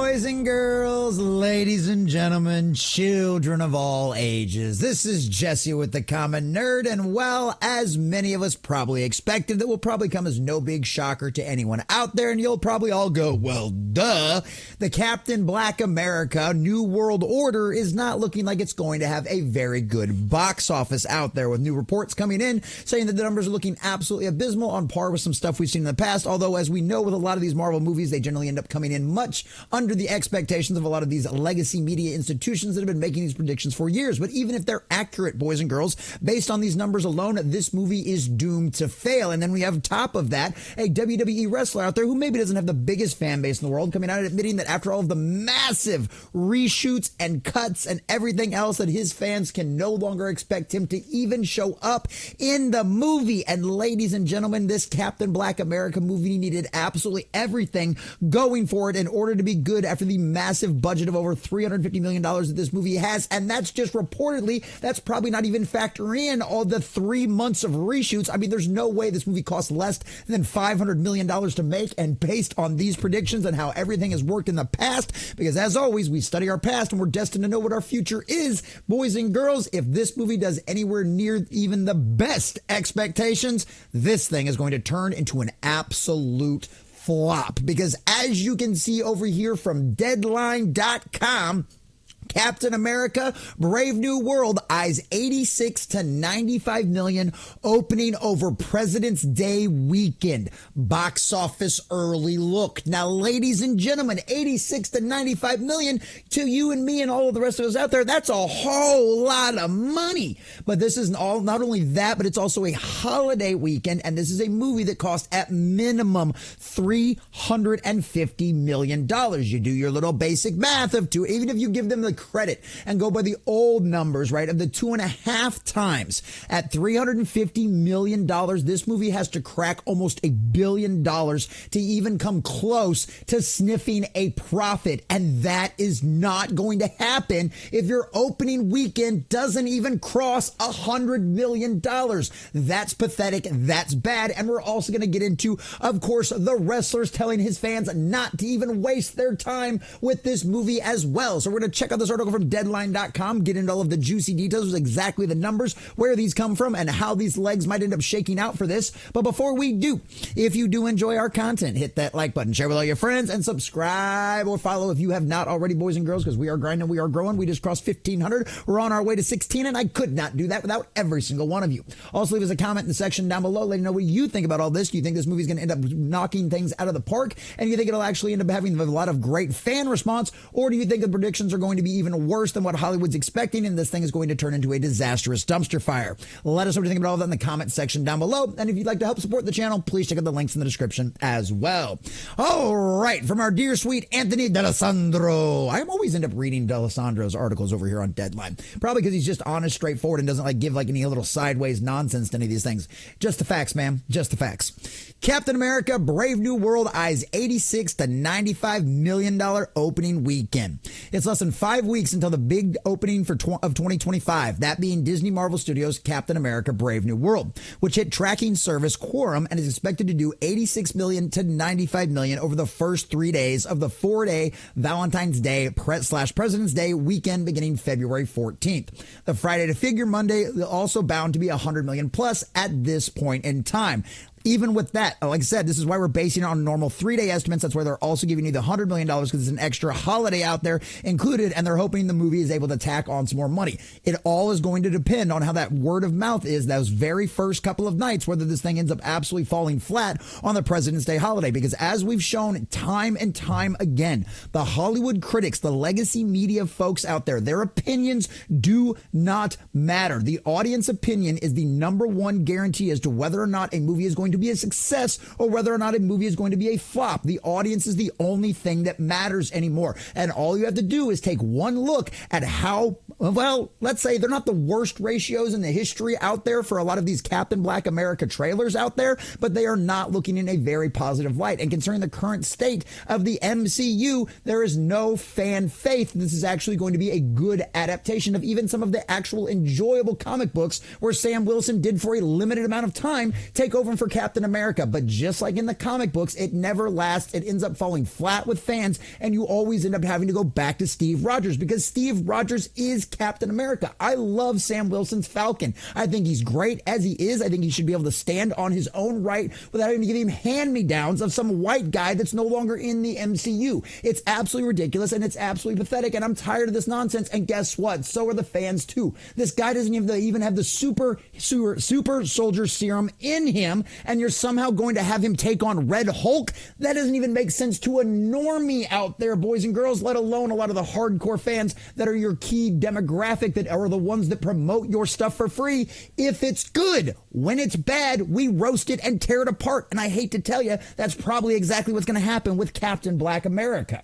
Boys and girls, ladies and gentlemen, children of all ages, this is Jesse with the Common Nerd, and well, as many of us probably expected, that will probably come as no big shocker to anyone out there, and you'll probably all go, well, duh. The Captain Black America New World Order is not looking like it's going to have a very good box office out there, with new reports coming in saying that the numbers are looking absolutely abysmal, on par with some stuff we've seen in the past, although as we know with a lot of these Marvel movies, they generally end up coming in much under the expectations of a lot of these legacy media institutions that have been making these predictions for years. But even if they're accurate, boys and girls, based on these numbers alone, this movie is doomed to fail. And then we have, top of that, a WWE wrestler out there who maybe doesn't have the biggest fan base in the world, coming out and admitting that after all of the massive reshoots and cuts and everything else, that his fans can no longer expect him to even show up in the movie. And ladies and gentlemen, this Captain Black America movie needed absolutely everything going for it in order to be good after the massive budget of over $350 million that this movie has. And that's just reportedly, that's probably not even factoring in all the 3 months of reshoots. I mean, there's no way this movie costs less than $500 million to make, and based on these predictions and how everything has worked in the past, because as always, we study our past and we're destined to know what our future is, boys and girls, if this movie does anywhere near even the best expectations, this thing is going to turn into an absolute flop. Because as you can see over here from Deadline.com, Captain America Brave New World eyes 86 to 95 million opening over President's Day weekend. Box office early look. Now, ladies and gentlemen, 86 to 95 million to you and me and all of the rest of us out there, that's a whole lot of money. But this is not only that, but it's also a holiday weekend, and this is a movie that cost at minimum $350 million. You do your little basic math of two, even if you give them the credit and go by the old numbers, right, of the 2.5 times at $350 million, this movie has to crack almost $1 billion to even come close to sniffing a profit. And that is not going to happen if your opening weekend doesn't even cross $100 million. That's pathetic. That's bad. And we're also going to get into, of course, the wrestlers telling his fans not to even waste their time with this movie as well. So we're going to check out this article from Deadline.com, get into all of the juicy details, exactly the numbers, where these come from, and how these legs might end up shaking out for this. But before we do, if you do enjoy our content, hit that like button, share with all your friends, and subscribe or follow if you have not already, boys and girls, because we are grinding, we are growing. We just crossed 1,500. We're on our way to 16, and I could not do that without every single one of you. Also, leave us a comment in the section down below. Let me know what you think about all this. Do you think this movie is going to end up knocking things out of the park? And do you think it'll actually end up having a lot of great fan response? Or do you think the predictions are going to be even worse than what Hollywood's expecting, and this thing is going to turn into a disastrous dumpster fire? Let us know what you think about all that in the comment section down below. And if you'd like to help support the channel, please check out the links in the description as well. All right, from our dear sweet Anthony D'Alessandro. I always end up reading D'Alessandro's articles over here on Deadline, probably because he's just honest, straightforward, and doesn't give any little sideways nonsense to any of these things. Just the facts, man. Just the facts. Captain America Brave New World eyes 86 to $95 million opening weekend. It's less than 5 weeks until the big opening of 2025, that being Disney Marvel Studios' Captain America Brave New World, which hit tracking service Quorum and is expected to do 86 million to 95 million over the first 3 days of the 4-day Valentine's Day / President's Day weekend beginning February 14th. The Friday to figure Monday also bound to be 100 million plus at this point in time. Even with that, like I said, this is why we're basing it on normal 3-day estimates. That's why they're also giving you the $100 million, because it's an extra holiday out there included, and they're hoping the movie is able to tack on some more money. It all is going to depend on how that word of mouth is those very first couple of nights, whether this thing ends up absolutely falling flat on the President's Day holiday. Because as we've shown time and time again, the Hollywood critics, the legacy media folks out there, their opinions do not matter. The audience opinion is the #1 guarantee as to whether or not a movie is going to be a success or whether or not a movie is going to be a flop. The audience is the only thing that matters anymore. And all you have to do is take one look at how, well, let's say they're not the worst ratios in the history out there for a lot of these Captain Black America trailers out there, but they are not looking in a very positive light. And concerning the current state of the MCU, there is no fan faith this is actually going to be a good adaptation of even some of the actual enjoyable comic books where Sam Wilson did, for a limited amount of time, take over for Captain America, but just like in the comic books, it never lasts. It ends up falling flat with fans, and you always end up having to go back to Steve Rogers because Steve Rogers is Captain America. I love Sam Wilson's Falcon. I think he's great as he is. I think he should be able to stand on his own right without having to give him hand-me-downs of some white guy that's no longer in the MCU. It's absolutely ridiculous, and it's absolutely pathetic, and I'm tired of this nonsense, and guess what? So are the fans, too. This guy doesn't even have the super soldier serum in him, and you're somehow going to have him take on Red Hulk? That doesn't even make sense to a normie out there, boys and girls, let alone a lot of the hardcore fans that are your key demographic, that are the ones that promote your stuff for free. If it's good, when it's bad, we roast it and tear it apart. And I hate to tell you, that's probably exactly what's going to happen with Captain Black America.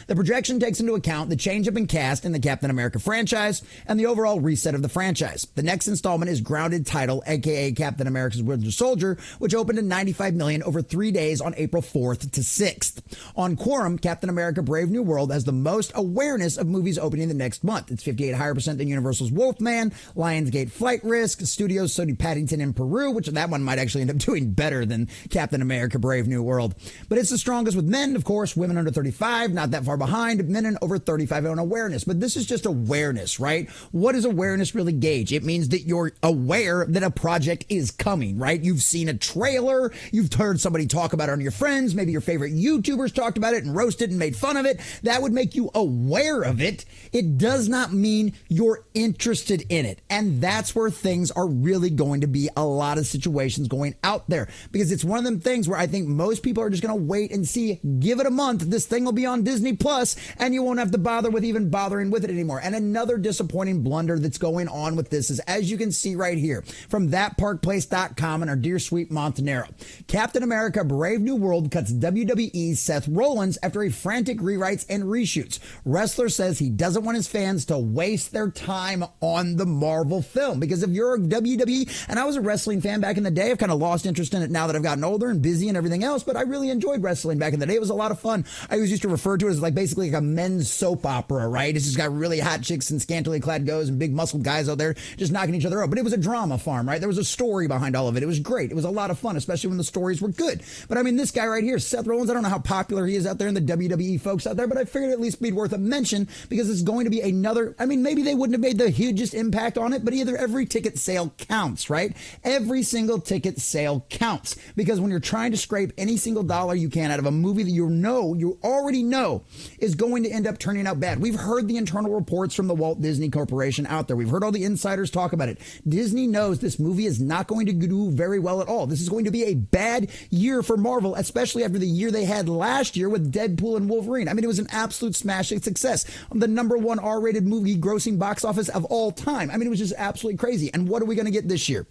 The projection takes into account the change-up in cast in the Captain America franchise and the overall reset of the franchise. The next installment is Grounded Title, aka Captain America's Winter Soldier, which opened to $95 million over 3 days on April 4th to 6th. On Quorum, Captain America Brave New World has the most awareness of movies opening the next month. It's 58% higher than Universal's Wolfman, Lionsgate Flight Risk, Studios Sony Paddington in Peru, which that one might actually end up doing better than Captain America Brave New World. But it's the strongest with men, of course, women under 35, not that far behind, men and over 35 on awareness. But this is just awareness, right? What does awareness really gauge? It means that you're aware that a project is coming, right? You've seen a trailer, you've heard somebody talk about it on your friends, maybe your favorite YouTubers talked about it and roasted and made fun of it. That would make you aware of it. It does not mean you're interested in it. And that's where things are really going to be a lot of situations going out there, because it's one of them things where I think most people are just going to wait and see, give it a month, this thing will be on Disney Plus, and you won't have to bother with even bothering with it anymore. And another disappointing blunder that's going on with this is, as you can see right here, from thatparkplace.com and our dear sweet Montanero, Captain America Brave New World cuts WWE's Seth Rollins after a frantic rewrites and reshoots. Wrestler says he doesn't want his fans to waste their time on the Marvel film, because if you're a WWE, and I was a wrestling fan back in the day, I've kind of lost interest in it now that I've gotten older and busy and everything else, but I really enjoyed wrestling back in the day. It was a lot of fun. I always used to refer to it as like basically like a men's soap opera, right? It's just got really hot chicks and scantily clad goes and big muscled guys out there just knocking each other up. But it was a drama farm, right? There was a story behind all of it. It was great. It was a lot of fun, especially when the stories were good. But I mean, this guy right here, Seth Rollins, I don't know how popular he is out there in the WWE folks out there, but I figured at least be worth a mention, because it's going to be another, I mean, maybe they wouldn't have made the hugest impact on it, but either every ticket sale counts, right? Every single ticket sale counts, because when you're trying to scrape any single dollar you can out of a movie that you already know is going to end up turning out bad. We've heard the internal reports from the Walt Disney Corporation out there. We've heard all the insiders talk about it. Disney knows this movie is not going to do very well at all. This is going to be a bad year for Marvel, especially after the year they had last year with Deadpool and Wolverine. I mean, it was an absolute smashing success. The #1 R-rated movie grossing box office of all time. I mean, it was just absolutely crazy. And what are we going to get this year?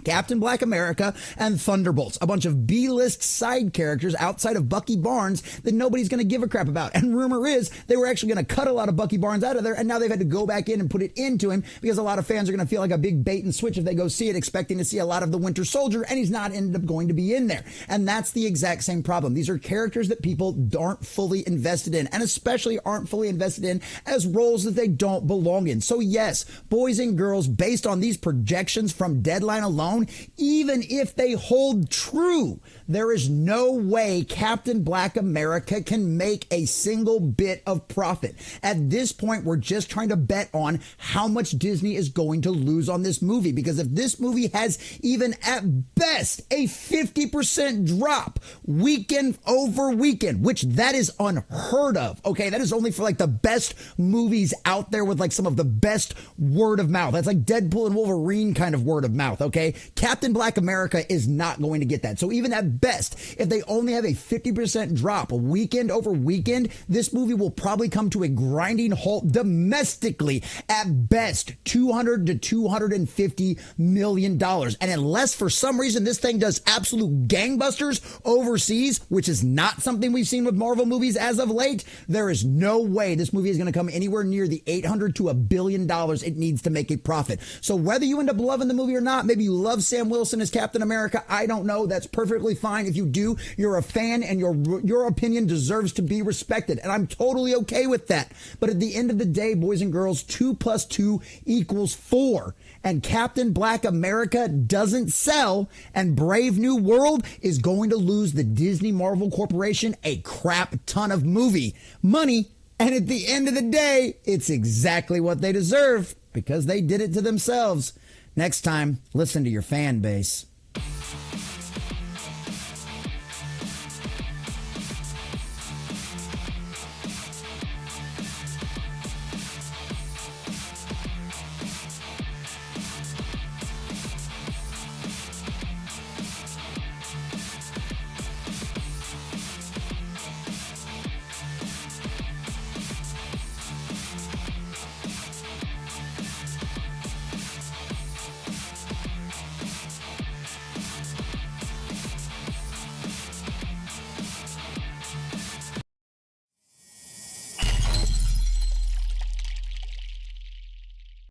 Captain Black America and Thunderbolts, a bunch of B-list side characters outside of Bucky Barnes that nobody's going to give a crap about. And rumor is they were actually going to cut a lot of Bucky Barnes out of there, and now they've had to go back in and put it into him, because a lot of fans are going to feel like a big bait and switch if they go see it, expecting to see a lot of the Winter Soldier, and he's not ended up going to be in there. And that's the exact same problem. These are characters that people aren't fully invested in, and especially aren't fully invested in as roles that they don't belong in. So yes, boys and girls, based on these projections from Deadline alone, even if they hold true, there is no way Captain Black America can make a single bit of profit. At this point, we're just trying to bet on how much Disney is going to lose on this movie, because if this movie has even at best a 50% drop weekend over weekend, which that is unheard of, okay? That is only for like the best movies out there with like some of the best word of mouth. That's like Deadpool and Wolverine kind of word of mouth, okay? Captain Black America is not going to get that. So even at best, if they only have a 50% drop weekend over weekend, this movie will probably come to a grinding halt domestically, at best $200 to $250 million. And unless for some reason this thing does absolute gangbusters overseas, which is not something we've seen with Marvel movies as of late, there is no way this movie is going to come anywhere near the $800 to $1 billion it needs to make a profit. So whether you end up loving the movie or not, maybe you love Sam Wilson as Captain America, I don't know. That's perfectly fine. If you do, you're a fan and your opinion deserves to be respected. And I'm totally okay with that. But at the end of the day, boys and girls, 2 + 2 = 4. And Captain Black America doesn't sell, and Brave New World is going to lose the Disney Marvel Corporation a crap ton of movie money. And at the end of the day, it's exactly what they deserve because they did it to themselves. Next time, listen to your fan base.